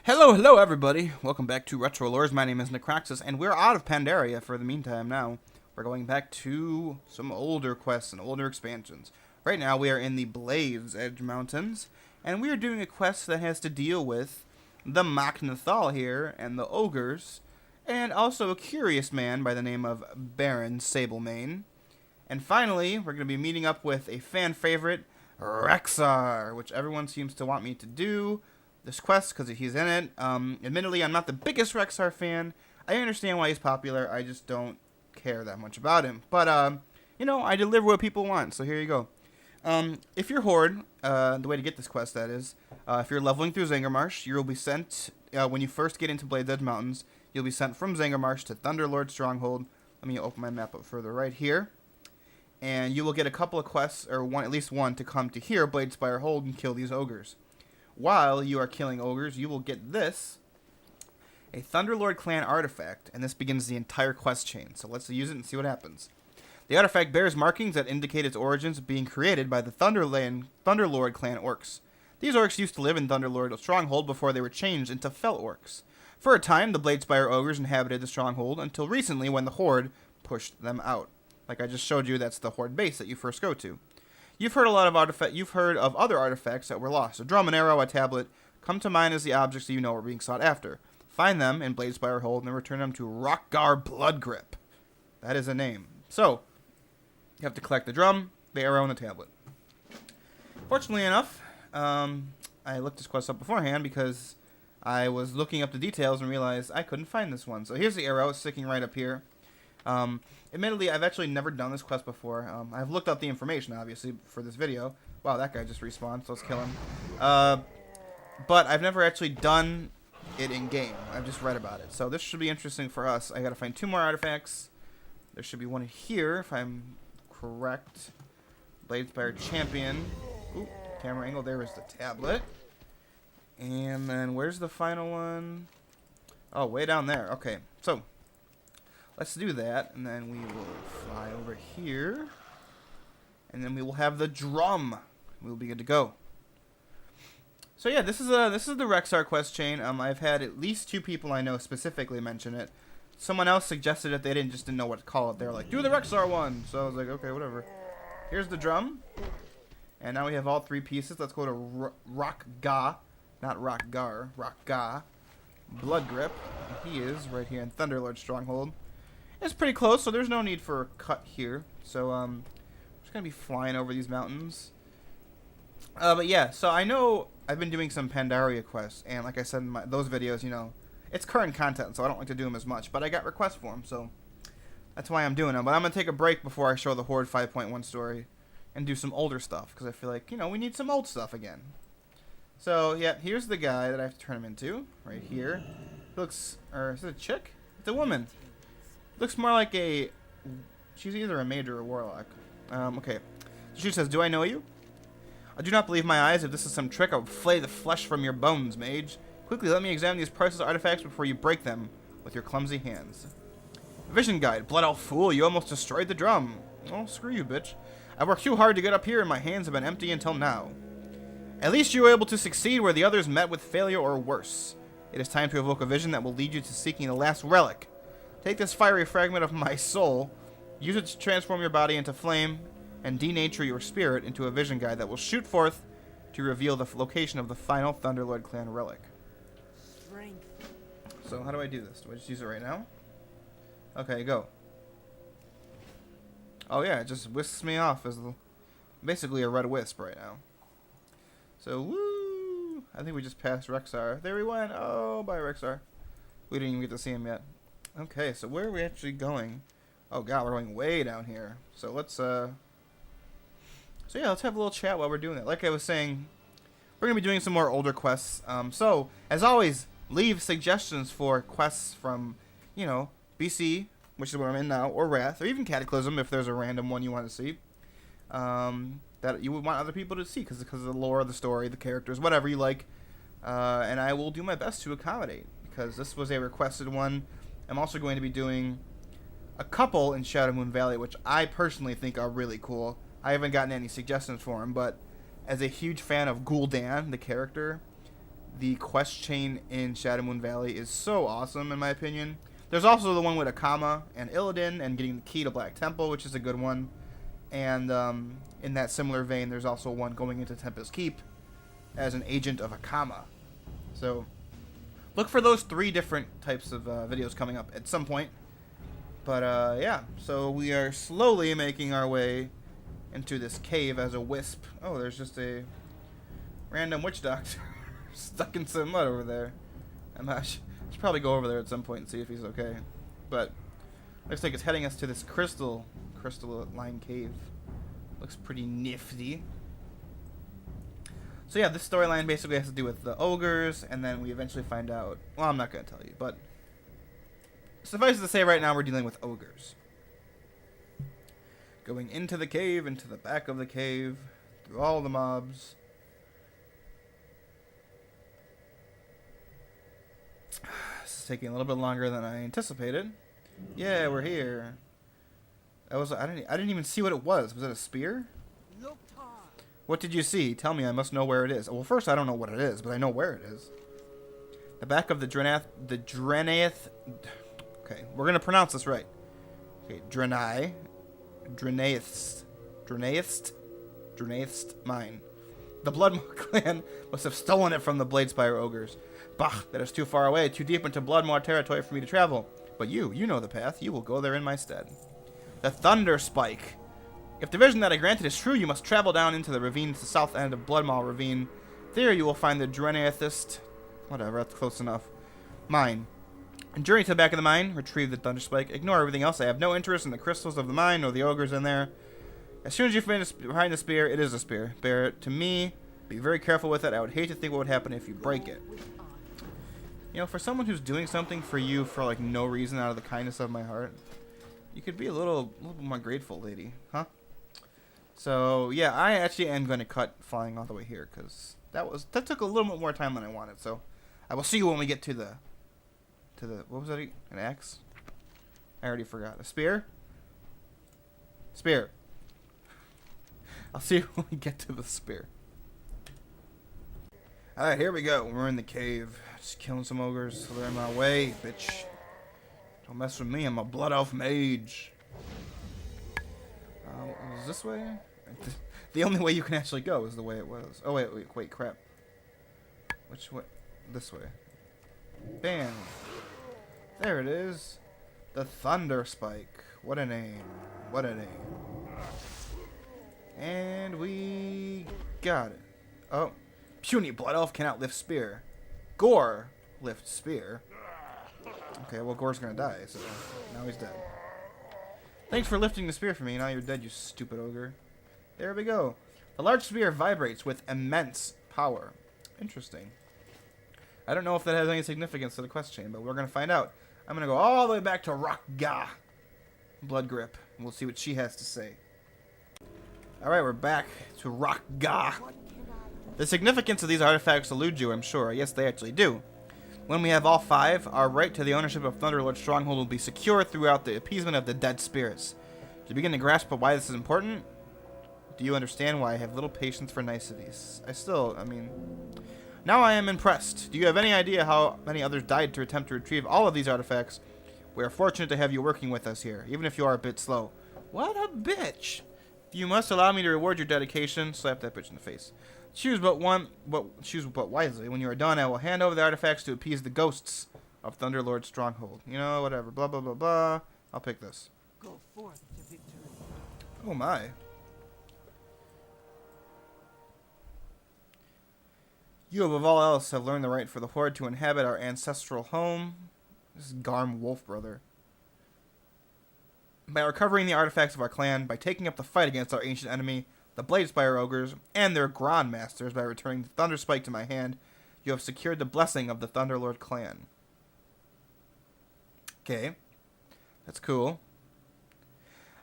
Hello everybody. Welcome back to Retro Lores. My name is Necroxis, and we're out of Pandaria for the meantime now. We're going back to some older quests and older expansions. Right now we are in the Blaze Edge Mountains, and we are doing a quest that has to deal with the Mok'Nathal here, and the Ogres, and also a curious man by the name of Baron Sablemane. And finally, we're going to be meeting up with a fan favorite, Rexxar, which everyone seems to want me to do this quest because he's in it. Admittedly, I'm not the biggest Rexxar fan. I understand why he's popular. I just don't care that much about him. But, I deliver what people want, so here you go. If you're Horde, the way to get this quest, that is, if you're leveling through Zangarmarsh, you'll be sent, when you first get into Blaze Edge Mountains, you'll be sent from Zangarmarsh to Thunderlord Stronghold. Let me open my map up further right here. And you will get a couple of quests, or at least one, to come to here, Bladespire Hold, and kill these ogres. While you are killing ogres, you will get this, a Thunderlord clan artifact, and this begins the entire quest chain. So let's use it and see what happens. The artifact bears markings that indicate its origins being created by the Thunderlord clan orcs. These orcs used to live in Thunderlord Stronghold before they were changed into Fel orcs. For a time, the Bladespire ogres inhabited the stronghold until recently when the Horde pushed them out. Like I just showed you, that's the Horde base that you first go to. You've heard of other artifacts that were lost. A drum, an arrow, a tablet come to mind as the objects that you know are being sought after. Find them in Bladespire Hold and then return them to Rexxar Bloodgrip. That is a name. So, you have to collect the drum, the arrow, and the tablet. Fortunately enough, I looked this quest up beforehand because I was looking up the details and realized I couldn't find this one. So here's the arrow. It's sticking right up here. Admittedly, I've actually never done this quest before. I've looked up the information, obviously, for this video. Wow, that guy just respawned, so let's kill him. But I've never actually done it in-game. I've just read about it. So this should be interesting for us. I gotta find 2 more artifacts. There should be one here, if I'm correct. Bladespire Champion. Ooh, camera angle. There is the tablet. And then where's the final one? Oh, way down there. Okay, so let's do that, and then we will fly over here, and then we will have the drum. We'll be good to go. So yeah, this is the Rexxar quest chain. I've had at least 2 people I know specifically mention it. Someone else suggested it. They didn't know what to call it. They were like, "Do the Rexxar one." So I was like, "Okay, whatever." Here's the drum, and now we have all 3 pieces. Let's go to Rexxar, not Rexxar, Rexxar Bloodgrip. He is right here in Thunderlord Stronghold. It's pretty close, so there's no need for a cut here. So, I'm just going to be flying over these mountains. But yeah, so I know I've been doing some Pandaria quests, and like I said in those videos, it's current content, so I don't like to do them as much, but I got requests for them, so that's why I'm doing them. But I'm going to take a break before I show the Horde 5.1 story and do some older stuff, because I feel like, we need some old stuff again. So, yeah, here's the guy that I have to turn him into, right here. He looks, or is it a chick? It's a woman. Looks more like she's either a mage or a warlock. Okay. So she says, "Do I know you? I do not believe my eyes. If this is some trick, I will flay the flesh from your bones, mage. Quickly, let me examine these priceless artifacts before you break them with your clumsy hands." Vision guide. Blood elf fool, you almost destroyed the drum. Oh, screw you, bitch. I worked too hard to get up here and my hands have been empty until now. At least you were able to succeed where the others met with failure or worse. It is time to evoke a vision that will lead you to seeking the last relic. Take this fiery fragment of my soul, use it to transform your body into flame, and denature your spirit into a vision guide that will shoot forth to reveal the location of the final Thunderlord clan relic. So how do I do this? Do I just use it right now? Okay, go. Oh yeah, it just whisks me off as basically a red wisp right now. So, woo! I think we just passed Rexxar. There we went! Oh, bye Rexxar. We didn't even get to see him yet. Okay, so where are we actually going? Oh god, we're going way down here. So let's let's have a little chat while we're doing that. Like I was saying, we're gonna be doing some more older quests. So as always, leave suggestions for quests from, BC, which is where I'm in now, or Wrath, or even Cataclysm if there's a random one you want to see. That you would want other people to see because of the lore, the story, the characters, whatever you like. And I will do my best to accommodate because this was a requested one. I'm also going to be doing a couple in Shadow Moon Valley, which I personally think are really cool. I haven't gotten any suggestions for them, but as a huge fan of Gul'dan, the character, the quest chain in Shadow Moon Valley is so awesome, in my opinion. There's also the one with Akama and Illidan and getting the key to Black Temple, which is a good one. And in that similar vein, there's also one going into Tempest Keep as an agent of Akama. So look for those 3 different types of videos coming up at some point. But yeah, so we are slowly making our way into this cave as a wisp. Oh, there's just a random witch doctor stuck in some mud over there. I should probably go over there at some point and see if he's okay. But looks like it's heading us to this crystalline cave. Looks pretty nifty. So yeah, this storyline basically has to do with the ogres, and then we eventually find out. Well, I'm not going to tell you, but suffice it to say, right now we're dealing with ogres. Going into the cave, into the back of the cave, through all the mobs. This is taking a little bit longer than I anticipated. Yeah, we're here. I didn't even see what it was. Was it a spear? What did you see? Tell me, I must know where it is. Well, first, I don't know what it is, but I know where it is. The back of the Drenaeth. Okay, we're going to pronounce this right. Okay, Drenaeth's mine. The Bloodmaw clan must have stolen it from the Bladespire ogres. Bah, that is too far away, too deep into Bloodmaw territory for me to travel. But you know the path. You will go there in my stead. The Thunder Spike. If the vision that I granted is true, you must travel down into the ravine to the south end of Bloodmaw Ravine. There you will find the Drenaethist. Whatever, that's close enough. Mine. And journey to the back of the mine, retrieve the Thunder Spike. Ignore everything else. I have no interest in the crystals of the mine or the ogres in there. As soon as you finish behind the spear, it is a spear. Bear it to me. Be very careful with it. I would hate to think what would happen if you break it. You know, for someone who's doing something for you for like no reason out of the kindness of my heart, you could be a little bit more grateful, lady, huh? So yeah, I actually am going to cut flying all the way here because that took a little bit more time than I wanted. So I will see you when we get to the what was that? An axe? I already forgot. A spear? Spear. I'll see you when we get to the spear. Alright, here we go. We're in the cave. Just killing some ogres so they're in my way, bitch. Don't mess with me. I'm a blood elf mage. Was this way? The only way you can actually go is the way it was. Oh, wait, crap. Which way? This way. Bam. There it is. The Thunder Spike. What a name. What a name. And we got it. Oh. Puny Blood Elf cannot lift spear. Gore lifts spear. Okay, well, Gore's gonna die, so now he's dead. Thanks for lifting the spear for me. Now you're dead, you stupid ogre. There we go. The large spear vibrates with immense power. Interesting. I don't know if that has any significance to the quest chain, but we're going to find out. I'm going to go all the way back to Rexxar. Blood Grip. And we'll see what she has to say. Alright, we're back to Rexxar. The significance of these artifacts eludes you, I'm sure. Yes, they actually do. When we have all 5, our right to the ownership of Thunderlord's stronghold will be secure throughout the appeasement of the dead spirits. Do you begin to grasp why this is important? Do you understand why I have little patience for niceties? Now I am impressed. Do you have any idea how many others died to attempt to retrieve all of these artifacts? We are fortunate to have you working with us here, even if you are a bit slow. What a bitch! You must allow me to reward your dedication. Slap that bitch in the face. Choose but wisely. When you are done, I will hand over the artifacts to appease the ghosts of Thunderlord's stronghold. You know, whatever. Blah, blah, blah, blah. I'll pick this. Go forth to victory. Oh, my. You, above all else, have learned the right for the Horde to inhabit our ancestral home. This is Garm Wolfbrother. By recovering the artifacts of our clan, by taking up the fight against our ancient enemy, the Bladespire ogres, and their Grand Masters, by returning the Thunder Spike to my hand, you have secured the blessing of the Thunderlord clan. Okay. That's cool.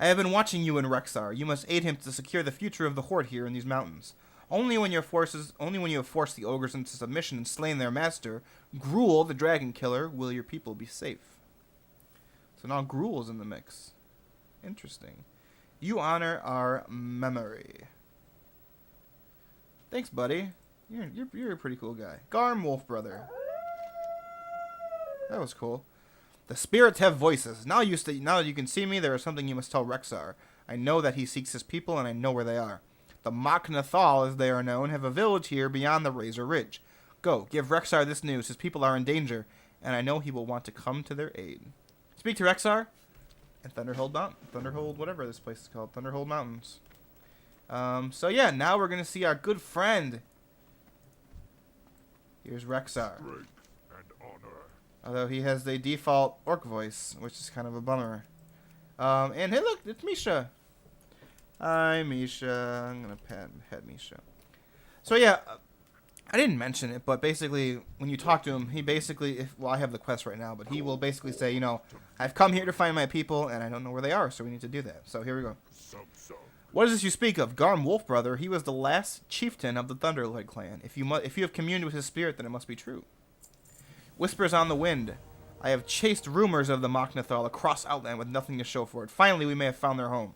I have been watching you in Rexxar. You must aid him to secure the future of the Horde here in these mountains. Only when you have forced the ogres into submission and slain their master, Gruul, the dragon killer, will your people be safe. So now Gruul's in the mix. Interesting. You honor our memory. Thanks, buddy. You're a pretty cool guy. Garm Wolf Brother. That was cool. The spirits have voices. Now that you can see me, there is something you must tell Rexxar. I know that he seeks his people, and I know where they are. The Mok'Nathal, as they are known, have a village here beyond the Razor Ridge. Go, give Rexxar this news. His people are in danger, and I know he will want to come to their aid. Speak to Rexxar and Thunderhold, whatever this place is called. Thunderhold Mountains. So yeah, now we're going to see our good friend. Here's Rexxar. Although he has the default orc voice, which is kind of a bummer. And hey, look, it's Misha. Hi, Misha. I'm gonna pet Misha. So yeah, I didn't mention it, but basically, when you talk to him, he basically, well, I have the quest right now, but he will basically say, you know, I've come here to find my people, and I don't know where they are, so we need to do that. So here we go. What is this you speak of? Garm Wolf Brother. He was the last chieftain of the Thunderlord clan. If you have communed with his spirit, then it must be true. Whispers on the wind. I have chased rumors of the Mok'Nathal across Outland with nothing to show for it. Finally, we may have found their home.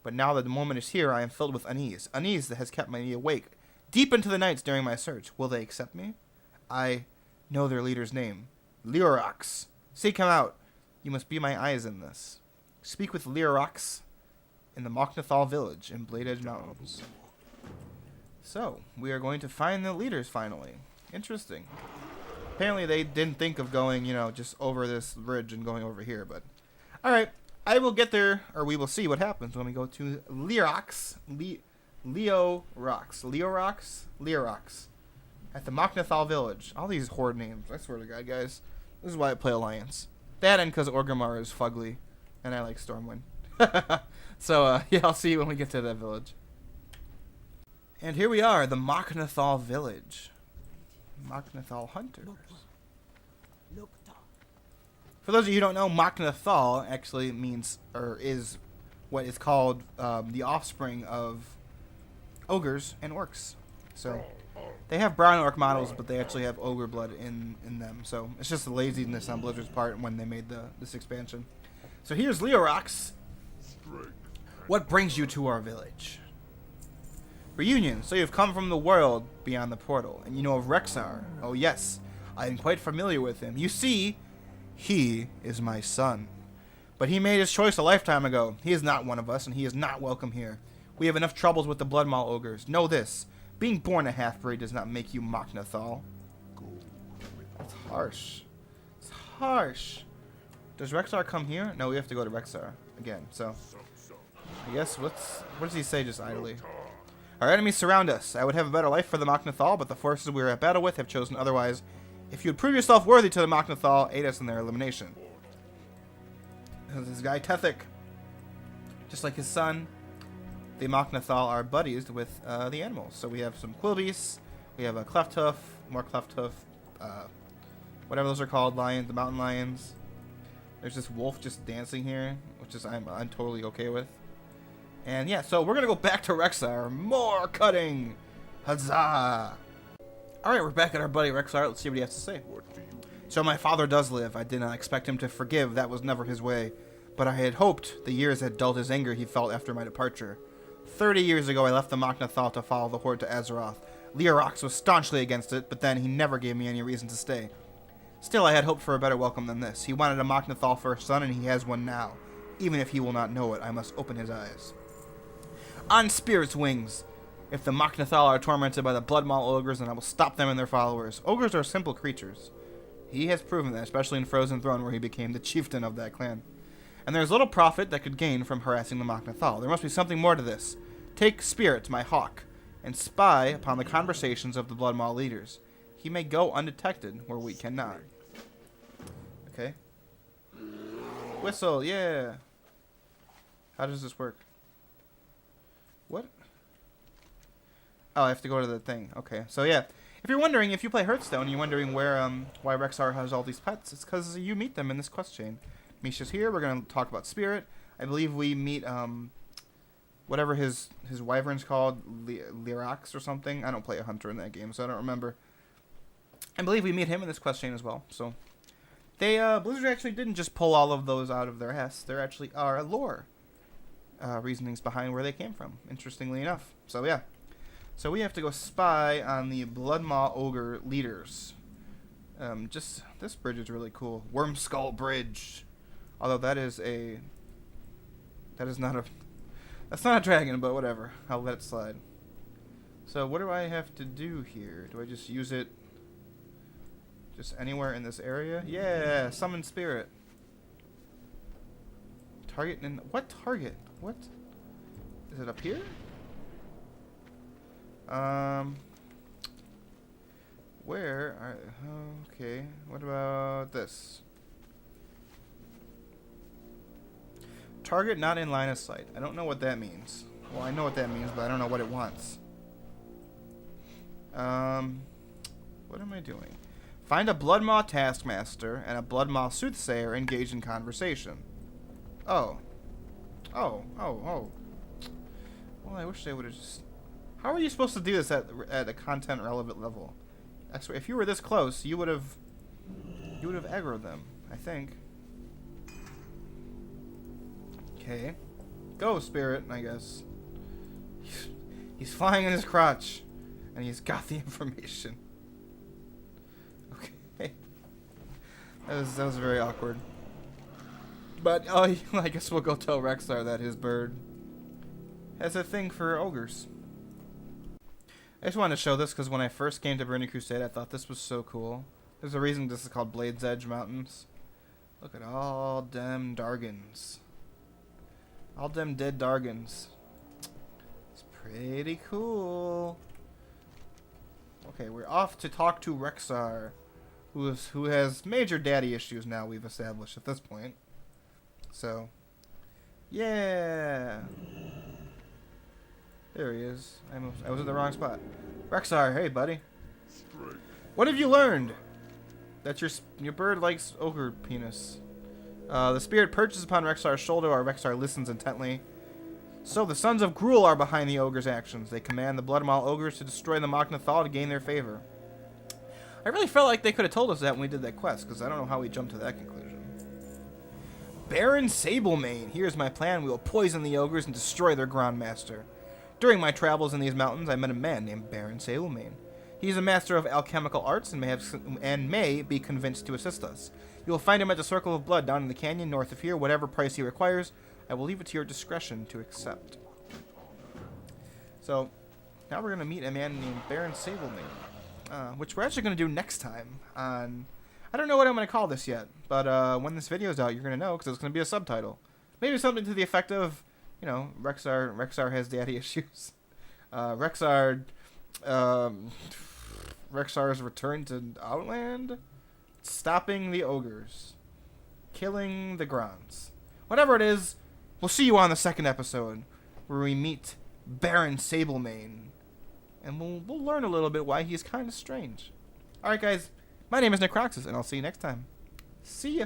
But now that the moment is here, I am filled with unease. Unease that has kept me awake deep into the nights during my search. Will they accept me? I know their leader's name. Leorox. Seek him out. You must be my eyes in this. Speak with Leorox in the Mok'Nathal village in Blade Edge Mountains. So, we are going to find the leaders finally. Interesting. Apparently they didn't think of going, you know, just over this ridge and going over here, but... Alright, I will get there, or we will see what happens when we go to Leorox. Leorox. At the Mok'Nathal village. All these horde names, I swear to God, guys. This is why I play Alliance. That and because Orgrimmar is fugly, and I like Stormwind. So, yeah, I'll see you when we get to that village. And here we are, the Mok'Nathal village. Mok'Nathal hunters. For those of you who don't know, Mok'Nathal actually means, or is what is called the offspring of ogres and orcs. So they have brown orc models, but they actually have ogre blood in them. So it's just the laziness on Blizzard's part when they made this expansion. So here's Leorox. What brings you to our village? Reunion. So you've come from the world beyond the portal, and you know of Rexxar. Oh yes, I am quite familiar with him. You see, he is my son. But he made his choice a lifetime ago. He is not one of us, and he is not welcome here. We have enough troubles with the Bloodmaw ogres. Know this. Being born a half-breed does not make you Mok'Nathal. That's harsh. It's harsh. Does Rexxar come here? No, we have to go to Rexxar again. So, I guess, what does he say just idly? Our enemies surround us. I would have a better life for the Mok'Nathal, but the forces we are at battle with have chosen otherwise. If you would prove yourself worthy to the Mok'Nathal, aid us in their elimination. This guy, Tethic. Just like his son, the Mok'Nathal are buddies with the animals. So we have some Quilbies, we have a Clefthoof, more Clefthoof, whatever those are called, lions, the mountain lions. There's this wolf just dancing here, which is I'm totally okay with. And yeah, so we're going to go back to Rexxar. More cutting! Huzzah! Alright, we're back at our buddy Rexxar. Let's see what he has to say. So my father does live. I did not expect him to forgive. That was never his way. But I had hoped the years had dulled his anger he felt after my departure. 30 years ago, I left the Mok'Nathal to follow the Horde to Azeroth. Leorox was staunchly against it, but then he never gave me any reason to stay. Still, I had hoped for a better welcome than this. He wanted a Mok'Nathal for a son, and he has one now. Even if he will not know it, I must open his eyes. On spirit's wings! If the Mok'Nathal are tormented by the Bloodmaw ogres, then I will stop them and their followers. Ogres are simple creatures. He has proven that, especially in Frozen Throne, where he became the chieftain of that clan. And there is little profit that could gain from harassing the Mok'Nathal. There must be something more to this. Take Spirit, my hawk, and spy upon the conversations of the Bloodmaw leaders. He may go undetected where we cannot. Okay. Whistle, yeah. How does this work? What? Oh, I have to go to the thing. Okay, so yeah. If you're wondering, if you play Hearthstone, you're wondering where, why Rexxar has all these pets, it's because you meet them in this quest chain. Misha's here. We're going to talk about Spirit. I believe we meet, whatever his wyvern's called, Leorox or something. I don't play a hunter in that game, so I don't remember. I believe we meet him in this quest chain as well. So, Blizzard actually didn't just pull all of those out of their ass. There actually are lore reasonings behind where they came from, interestingly enough. So, yeah. So we have to go spy on the Bloodmaw Ogre leaders. Just this bridge is really cool. Worm Skull Bridge. Although that's not a dragon, but whatever. I'll let it slide. So what do I have to do here? Do I just use it just anywhere in this area? Yeah, summon spirit. Target in what target? What? Is it up here? Where are, okay, what about this? Target not in line of sight. I don't know what that means. Well, I know what that means, but I don't know what it wants. What am I doing? Find a Bloodmaw Taskmaster and a Bloodmaw Soothsayer engaged in conversation. Oh. Oh. Well, I wish they would have just... How are you supposed to do this at a content relevant level? Actually, if you were this close, you would have aggroed them, I think. Okay. Go, Spirit, I guess. He's flying in his crotch, and he's got the information. Okay. That was very awkward. But, oh, I guess we'll go tell Rexxar that his bird has a thing for ogres. I just wanted to show this because when I first came to Burning Crusade, I thought this was so cool. There's a reason this is called Blade's Edge Mountains. Look at all them Dargans. All them dead Dargans. It's pretty cool. Okay, we're off to talk to Rexxar, who has major daddy issues now, we've established at this point. So, yeah. There he is. I was in the wrong spot. Rexxar, hey buddy. What have you learned? That your bird likes ogre penis. The spirit perches upon Rexxar's shoulder while Rexxar listens intently. So the Sons of Gruul are behind the ogre's actions. They command the Bloodmaw ogres to destroy the Mok'Nathal to gain their favor. I really felt like they could have told us that when we did that quest, because I don't know how we jumped to that conclusion. Baron Sablemane. Here's my plan. We will poison the ogres and destroy their Grandmaster. During my travels in these mountains, I met a man named Baron Sablemane. He is a master of alchemical arts and may be convinced to assist us. You will find him at the Circle of Blood down in the canyon north of here. Whatever price he requires, I will leave it to your discretion to accept. So, now we're going to meet a man named Baron Sablemane, which we're actually going to do next time on... I don't know what I'm going to call this yet, but when this video is out, you're going to know, because it's going to be a subtitle. Maybe something to the effect of, you know, Rexxar has daddy issues. Rexxar's return to Outland, stopping the ogres, killing the Grons. Whatever it is, we'll see you on the second episode, where we meet Baron Sablemane, and we'll learn a little bit why he's kind of strange. All right, guys, my name is Necroxis, and I'll see you next time. See ya.